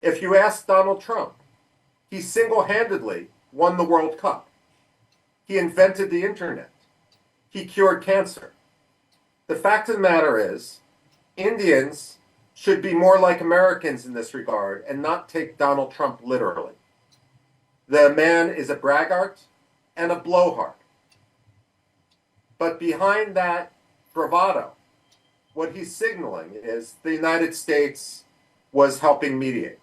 If you ask Donald Trump, he single-handedly won the World Cup. He invented the internet. He cured cancer. The fact of the matter is, Indians should be more like Americans in this regard and not take Donald Trump literally. The man is a braggart and a blowhard. But behind that bravado, what he's signaling is the United States was helping mediate.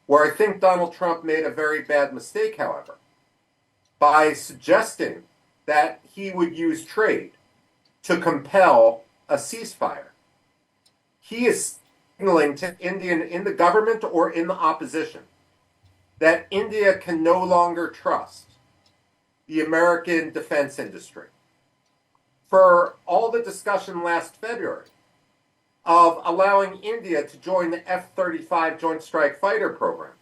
Where I think Donald Trump made a very bad mistake, however, by suggesting that he would use trade to compel a ceasefire. He is signaling to India in the government or in the opposition that India can no longer trust the American defense industry. For all the discussion last February of allowing India to join the F-35 Joint Strike Fighter program,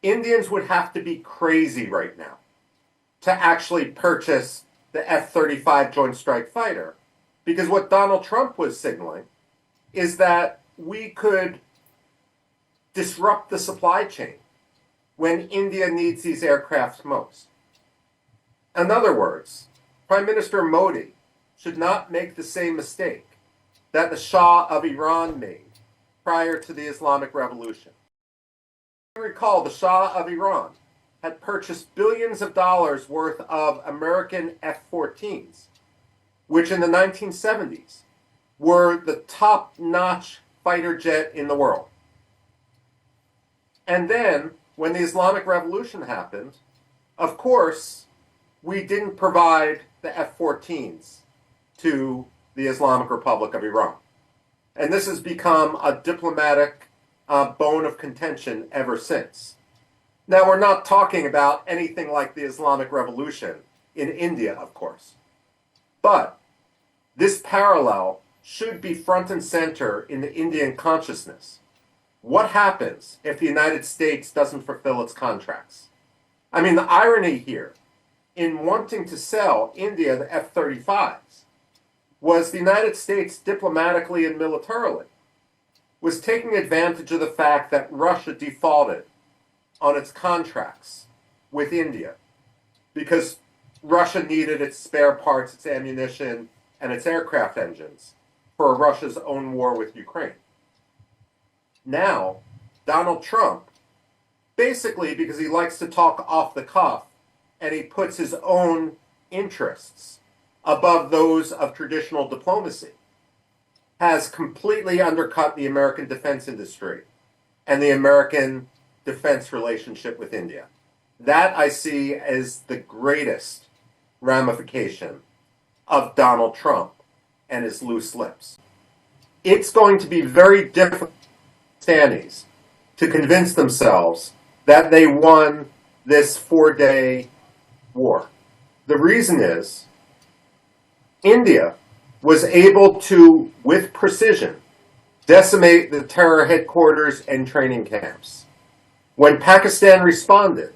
Indians would have to be crazy right now to actually purchase the F-35 Joint Strike Fighter, because what Donald Trump was signaling is that we could disrupt the supply chain when India needs these aircraft most. In other words, Prime Minister Modi should not make the same mistake that the Shah of Iran made prior to the Islamic Revolution. If you recall, the Shah of Iran had purchased billions of dollars worth of American F-14s, which in the 1970s were the top-notch fighter jet in the world. And then, when the Islamic Revolution happened, of course, we didn't provide the F-14s to the Islamic Republic of Iran. And this has become a diplomatic bone of contention ever since. Now, we're not talking about anything like the Islamic Revolution in India, of course. But this parallel should be front and center in the Indian consciousness. What happens if the United States doesn't fulfill its contracts? I mean, the irony here in wanting to sell India the F-35s was the United States diplomatically and militarily was taking advantage of the fact that Russia defaulted on its contracts with India because Russia needed its spare parts, its ammunition, and its aircraft engines for Russia's own war with Ukraine. Now, Donald Trump, basically because he likes to talk off the cuff and he puts his own interests above those of traditional diplomacy, has completely undercut the American defense industry and the American defense relationship with India. That I see as the greatest ramification of Donald Trump and his loose lips. It's going to be very difficult for Pakistanis to convince themselves that they won this 4-day war. The reason is India was able to, with precision, decimate the terror headquarters and training camps. When Pakistan responded,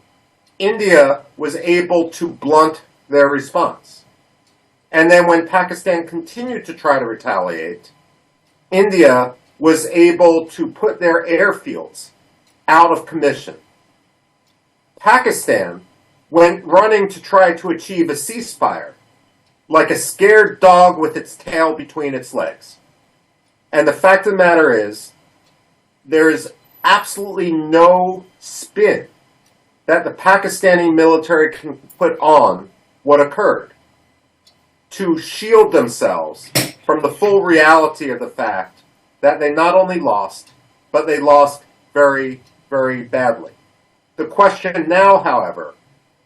India was able to blunt their response. And then when Pakistan continued to try to retaliate, India was able to put their airfields out of commission. Pakistan went running to try to achieve a ceasefire like a scared dog with its tail between its legs. And the fact of the matter is, there is absolutely no spin that the Pakistani military can put on what occurred to shield themselves from the full reality of the fact that they not only lost, but they lost very, very badly. The question now, however,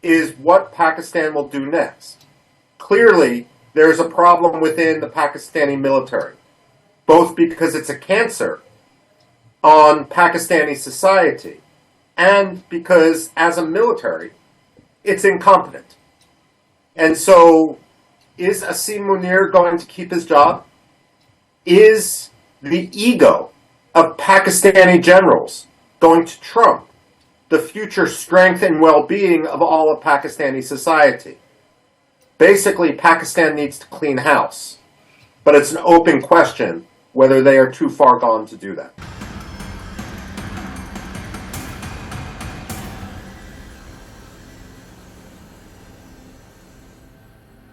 is what Pakistan will do next. Clearly, there's a problem within the Pakistani military, both because it's a cancer on Pakistani society and because, as a military, it's incompetent. And so, is Asim Munir going to keep his job? Is the ego of Pakistani generals going to trump the future strength and well-being of all of Pakistani society? Basically, Pakistan needs to clean house, but it's an open question whether they are too far gone to do that.